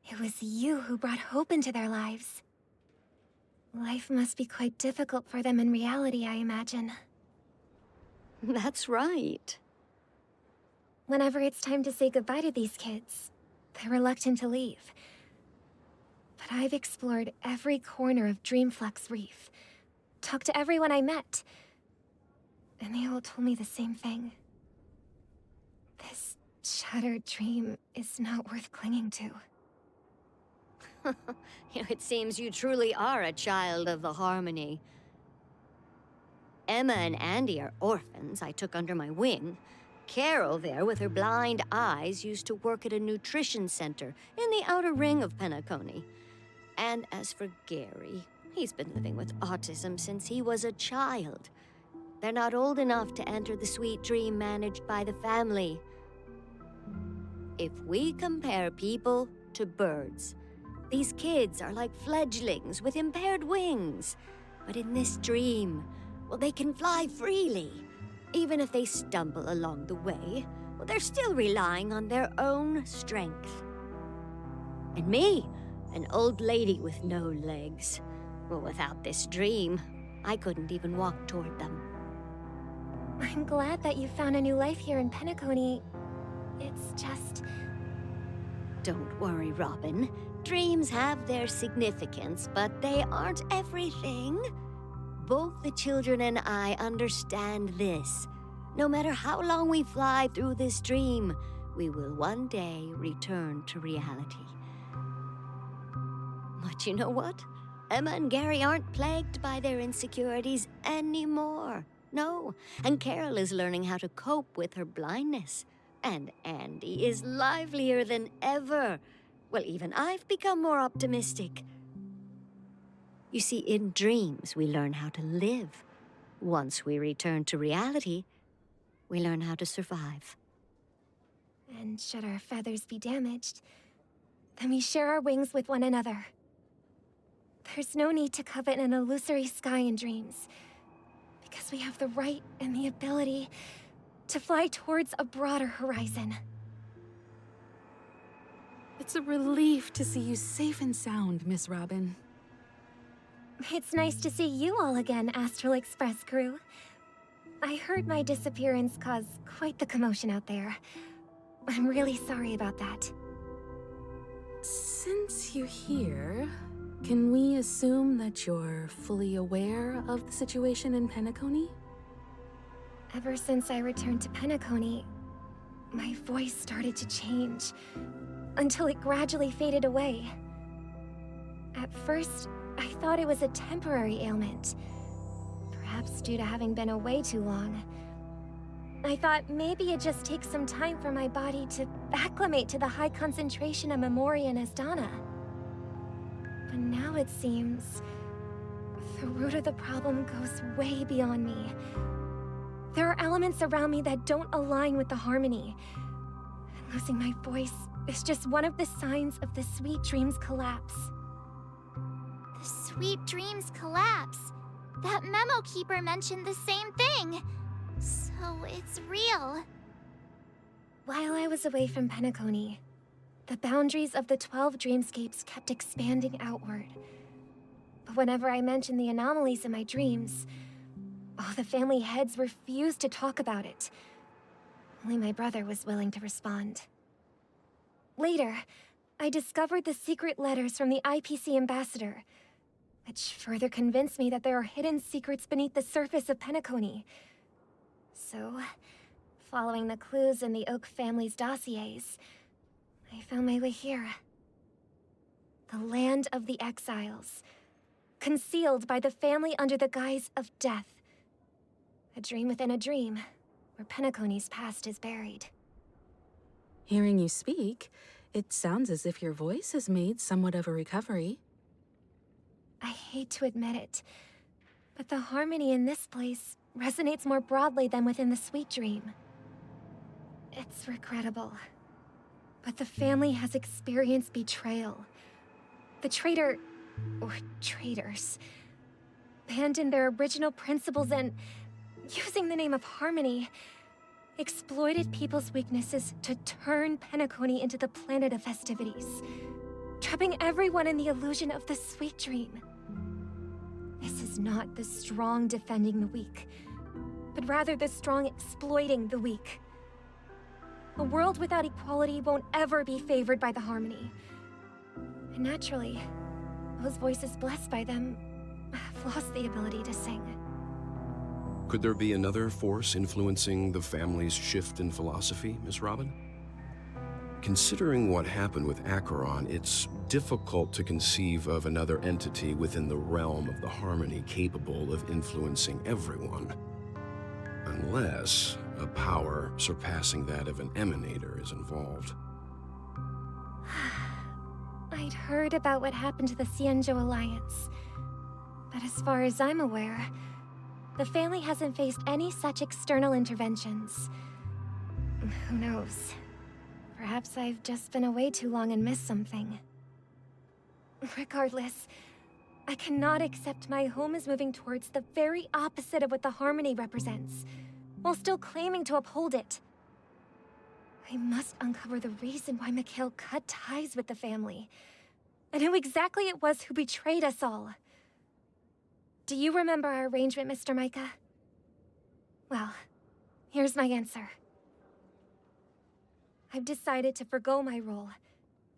It was you who brought hope into their lives. Life must be quite difficult for them in reality, I imagine. That's right. Whenever it's time to say goodbye to these kids, they're reluctant to leave. But I've explored every corner of Dreamflux Reef, talked to everyone I met, and they all told me the same thing. This shattered dream is not worth clinging to. It seems you truly are a child of the Harmony. Emma and Andy are orphans I took under my wing. Carol there, with her blind eyes, used to work at a nutrition center in the outer ring of Penacony. And as for Gary, he's been living with autism since he was a child. They're not old enough to enter the sweet dream managed by the family. If we compare people to birds, these kids are like fledglings with impaired wings. But in this dream, well, they can fly freely. Even if they stumble along the way, well, they're still relying on their own strength. And me, an old lady with no legs. Well, without this dream, I couldn't even walk toward them. I'm glad that you found a new life here in Penacony. It's just... Don't worry, Robin. Dreams have their significance, but they aren't everything. Both the children and I understand this. No matter how long we fly through this dream, we will one day return to reality. But you know what? Emma and Gary aren't plagued by their insecurities anymore. No, and Carol is learning how to cope with her blindness. And Andy is livelier than ever. Well, even I've become more optimistic. You see, in dreams, we learn how to live. Once we return to reality, we learn how to survive. And should our feathers be damaged, then we share our wings with one another. There's no need to covet an illusory sky in dreams, because we have the right and the ability to fly towards a broader horizon. It's a relief to see you safe and sound, Miss Robin. It's nice to see you all again, Astral Express crew. I heard my disappearance caused quite the commotion out there. I'm really sorry about that. Since you're here, can we assume that you're fully aware of the situation in Penacony? Ever since I returned to Penacony, my voice started to change, until it gradually faded away. At first, I thought it was a temporary ailment, perhaps due to having been away too long. I thought maybe it just takes some time for my body to acclimate to the high concentration of Memoria and Asdana. But now it seems the root of the problem goes way beyond me. There are elements around me that don't align with the harmony. And losing my voice is just one of the signs of the Sweet Dreams collapse. The Sweet Dreams collapse. That memo keeper mentioned the same thing. So it's real. While I was away from Penacony, the boundaries of the 12 dreamscapes kept expanding outward. But whenever I mentioned the anomalies in my dreams, all the family heads refused to talk about it. Only my brother was willing to respond. Later, I discovered the secret letters from the IPC ambassador, which further convinced me that there are hidden secrets beneath the surface of Penacony. So, following the clues in the Oak family's dossiers, I found my way here. The land of the exiles, concealed by the family under the guise of death. A dream within a dream, where Penacony's past is buried. Hearing you speak, it sounds as if your voice has made somewhat of a recovery. I hate to admit it, but the harmony in this place resonates more broadly than within the Sweet Dream. It's regrettable, but the family has experienced betrayal. The traitor, or traitors, abandoned their original principles and, using the name of harmony, exploited people's weaknesses to turn Penacony into the planet of festivities, trapping everyone in the illusion of the Sweet Dream. This is not the strong defending the weak, but rather the strong exploiting the weak. A world without equality won't ever be favored by the harmony. And naturally, those voices blessed by them have lost the ability to sing. Could there be another force influencing the family's shift in philosophy, Miss Robin? Considering what happened with Acheron, it's difficult to conceive of another entity within the realm of the harmony capable of influencing everyone. Unless a power surpassing that of an emanator is involved. I'd heard about what happened to the Xianzhou Alliance, but as far as I'm aware, the family hasn't faced any such external interventions. Who knows? Perhaps I've just been away too long and missed something. Regardless, I cannot accept my home is moving towards the very opposite of what the harmony represents, while still claiming to uphold it. I must uncover the reason why Mikhail cut ties with the family, and who exactly it was who betrayed us all. Do you remember our arrangement, Mr. Micah? Well, here's my answer. I've decided to forgo my role,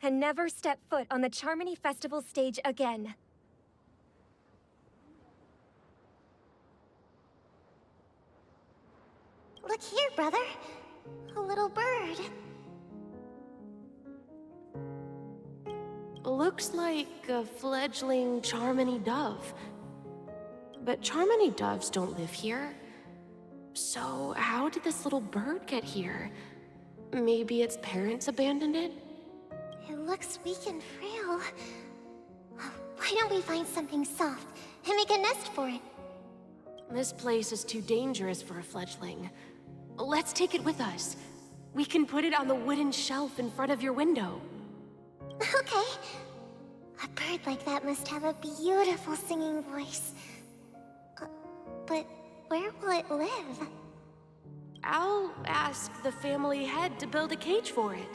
and never step foot on the Charmony Festival stage again. Look here, brother. A little bird. Looks like a fledgling Charmony dove. But Charmony doves don't live here. So how did this little bird get here? Maybe its parents abandoned it? It looks weak and frail. Why don't we find something soft and make a nest for it? This place is too dangerous for a fledgling. Let's take it with us. We can put it on the wooden shelf in front of your window. Okay. A bird like that must have a beautiful singing voice. But where will it live? I'll ask the family head to build a cage for it.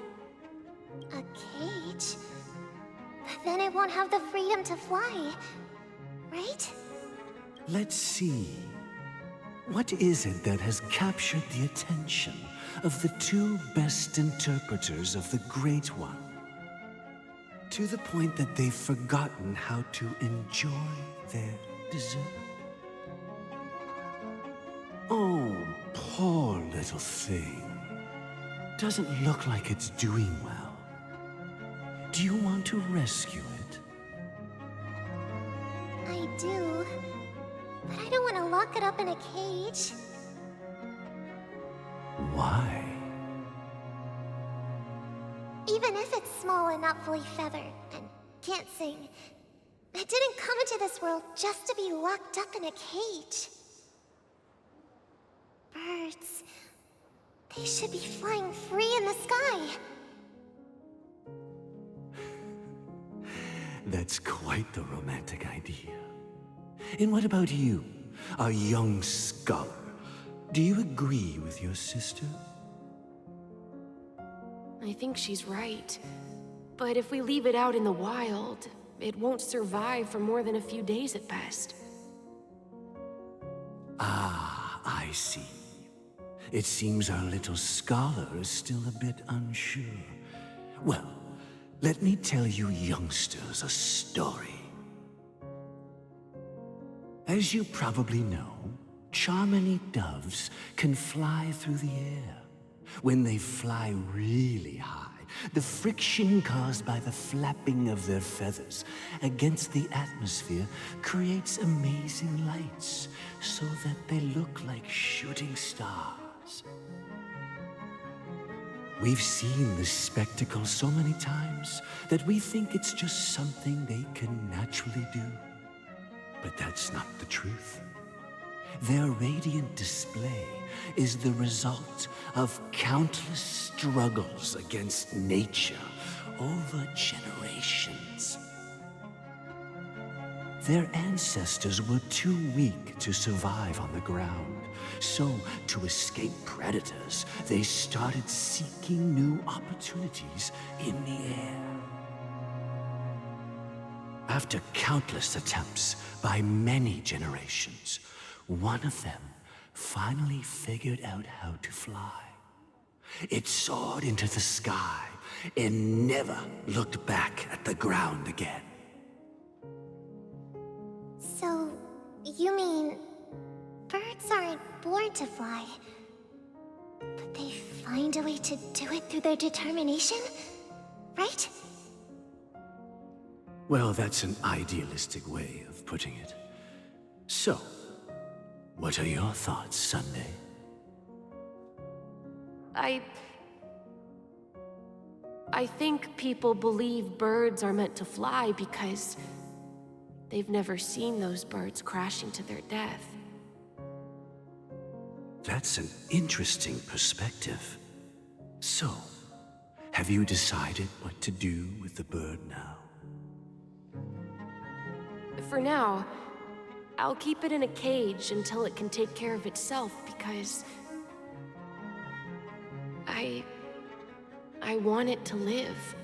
A cage? But then it won't have the freedom to fly, right? Let's see. What is it that has captured the attention of the two best interpreters of the Great One? To the point that they've forgotten how to enjoy their dessert. Oh, poor little thing. Doesn't look like it's doing well. Do you want to rescue it? I do. But I don't want to lock it up in a cage. Why? Even if it's small and not fully feathered, and can't sing, it didn't come into this world just to be locked up in a cage. Birds, they should be flying free in the sky. That's quite the romantic idea. And what about you, a young scholar? Do you agree with your sister? I think she's right. But if we leave it out in the wild, it won't survive for more than a few days at best. Ah, I see. It seems our little scholar is still a bit unsure. Well, let me tell you youngsters a story. As you probably know, Charmony doves can fly through the air. When they fly really high, the friction caused by the flapping of their feathers against the atmosphere creates amazing lights, so that they look like shooting stars. We've seen this spectacle so many times that we think it's just something they can naturally do. But that's not the truth. Their radiant display is the result of countless struggles against nature over generations. Their ancestors were too weak to survive on the ground, so to escape predators, they started seeking new opportunities in the air. After countless attempts by many generations, one of them finally figured out how to fly. It soared into the sky and never looked back at the ground again. So, you mean birds aren't born to fly, but they find a way to do it through their determination, right? Well, that's an idealistic way of putting it. So, what are your thoughts, Sunday? I think people believe birds are meant to fly because they've never seen those birds crashing to their death. That's an interesting perspective. So, have you decided what to do with the bird now? For now, I'll keep it in a cage until it can take care of itself because I want it to live,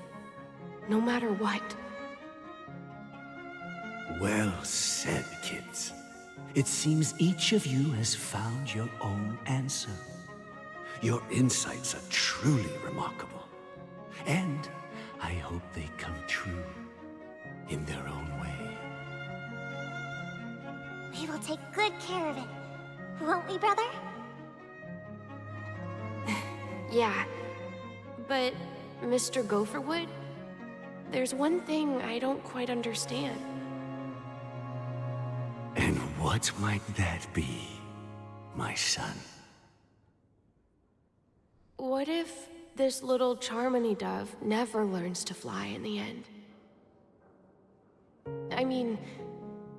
no matter what. Well said, kids. It seems each of you has found your own answer. Your insights are truly remarkable. And I hope they come true in their own way. We will take good care of it, won't we, brother? Yeah, but Mr. Gopherwood, there's one thing I don't quite understand. And what might that be, my son? What if this little Charmony dove never learns to fly in the end? I mean,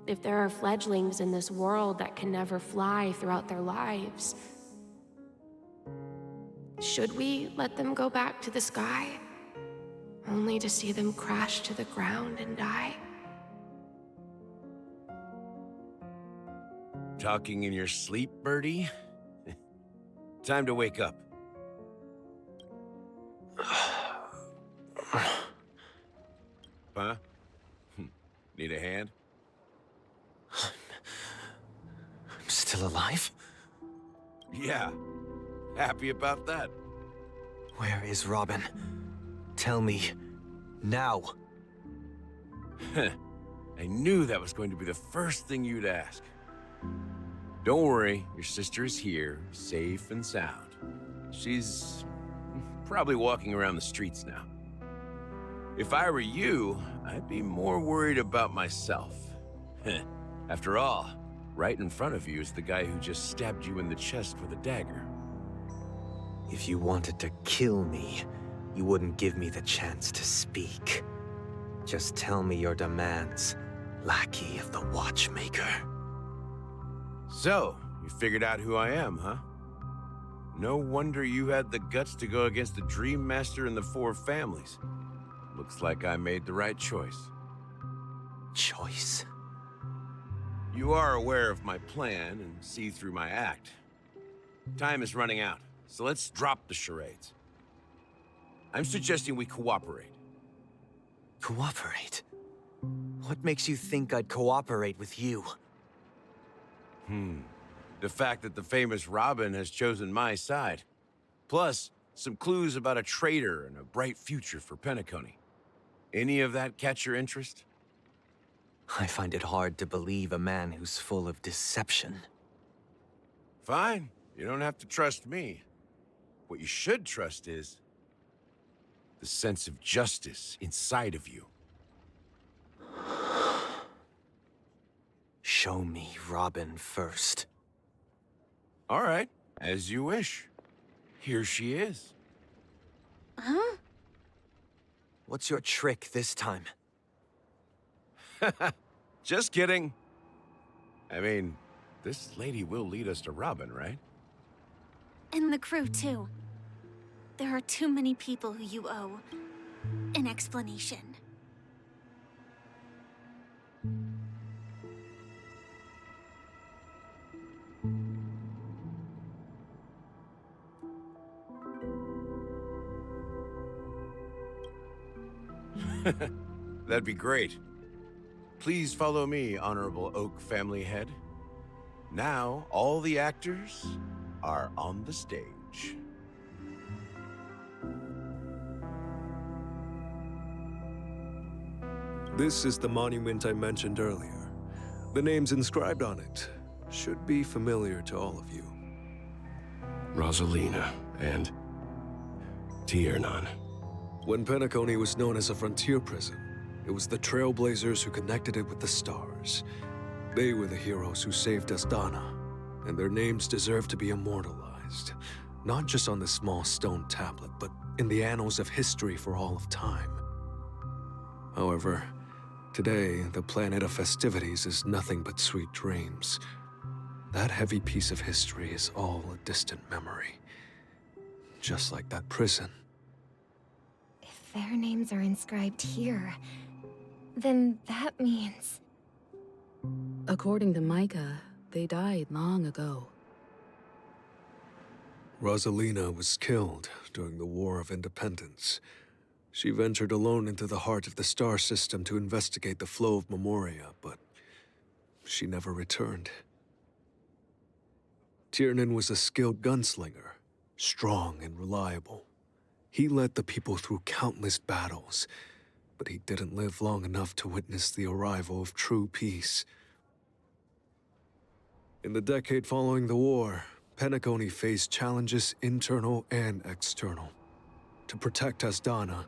if there are fledglings in this world that can never fly throughout their lives, should we let them go back to the sky, only to see them crash to the ground and die? Talking in your sleep, birdie? Time to wake up. Huh? Need a hand? I'm still alive? Yeah. Happy about that? Where is Robin? Tell me. Now. I knew that was going to be the first thing you'd ask. Don't worry, your sister is here, safe and sound. She's probably walking around the streets now. If I were you, I'd be more worried about myself. After all, right in front of you is the guy who just stabbed you in the chest with a dagger. If you wanted to kill me, you wouldn't give me the chance to speak. Just tell me your demands, lackey of the Watchmaker. So, you figured out who I am, huh? No wonder you had the guts to go against the Dream Master and the Four Families. Looks like I made the right choice. Choice? You are aware of my plan and see through my act. Time is running out, so let's drop the charades. I'm suggesting we cooperate. Cooperate? What makes you think I'd cooperate with you? The fact that the famous Robin has chosen my side. Plus, some clues about a traitor and a bright future for Penacony. Any of that catch your interest? I find it hard to believe a man who's full of deception. Fine. You don't have to trust me. What you should trust is the sense of justice inside of you. Show me Robin first. All right, as you wish. Here she is. Huh? What's your trick this time? Just kidding. I mean, this lady will lead us to Robin, right? And the crew, too. There are too many people who you owe an explanation. That'd be great. Please follow me, Honorable Oak Family Head. Now, all the actors are on the stage. This is the monument I mentioned earlier. The names inscribed on it should be familiar to all of you. Rosalina and Tiernan. When Penacony was known as a frontier prison, it was the Trailblazers who connected it with the stars. They were the heroes who saved Asdana, and their names deserve to be immortalized. Not just on this small stone tablet, but in the annals of history for all of time. However, today, the planet of festivities is nothing but sweet dreams. That heavy piece of history is all a distant memory. Just like that prison. If their names are inscribed here, then that means... According to Micah, they died long ago. Rosalina was killed during the War of Independence. She ventured alone into the heart of the star system to investigate the flow of Memoria, but she never returned. Tiernan was a skilled gunslinger, strong and reliable. He led the people through countless battles, but he didn't live long enough to witness the arrival of true peace. In the decade following the war, Penacony faced challenges internal and external. To protect Asdana,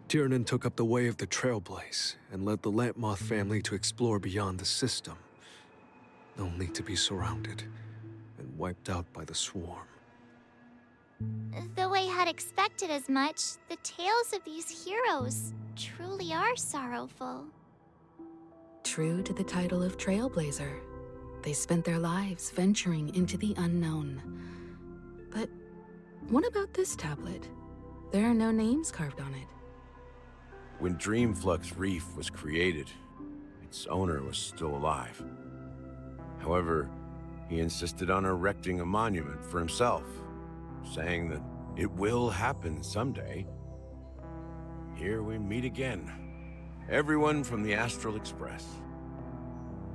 Tiernan took up the way of the Trailblaze and led the Lampmoth family to explore beyond the system, only to be surrounded and wiped out by the swarm. Though I had expected as much, the tales of these heroes truly are sorrowful. True to the title of Trailblazer, they spent their lives venturing into the unknown. But what about this tablet? There are no names carved on it. When Dreamflux Reef was created, its owner was still alive. However, he insisted on erecting a monument for himself, saying that it will happen someday. Here we meet again. Everyone from the Astral Express.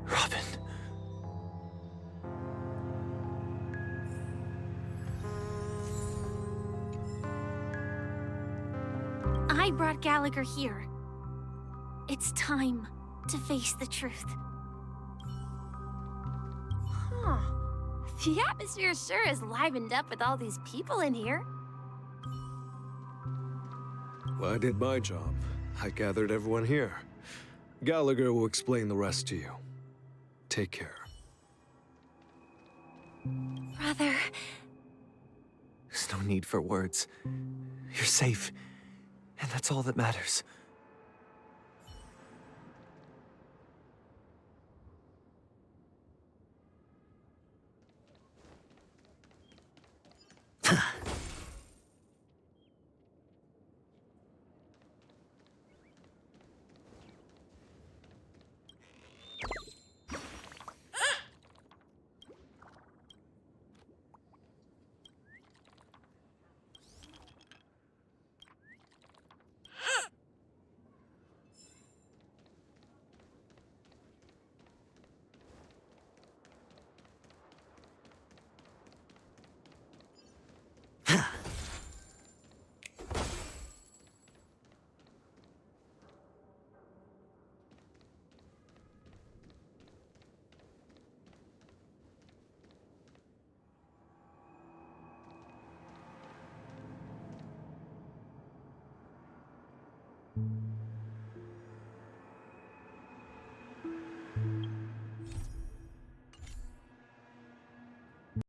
Robin. I brought Gallagher here. It's time to face the truth. Huh. The atmosphere sure is livened up with all these people in here. Well, I did my job. I gathered everyone here. Gallagher will explain the rest to you. Take care. Brother... There's no need for words. You're safe, and that's all that matters.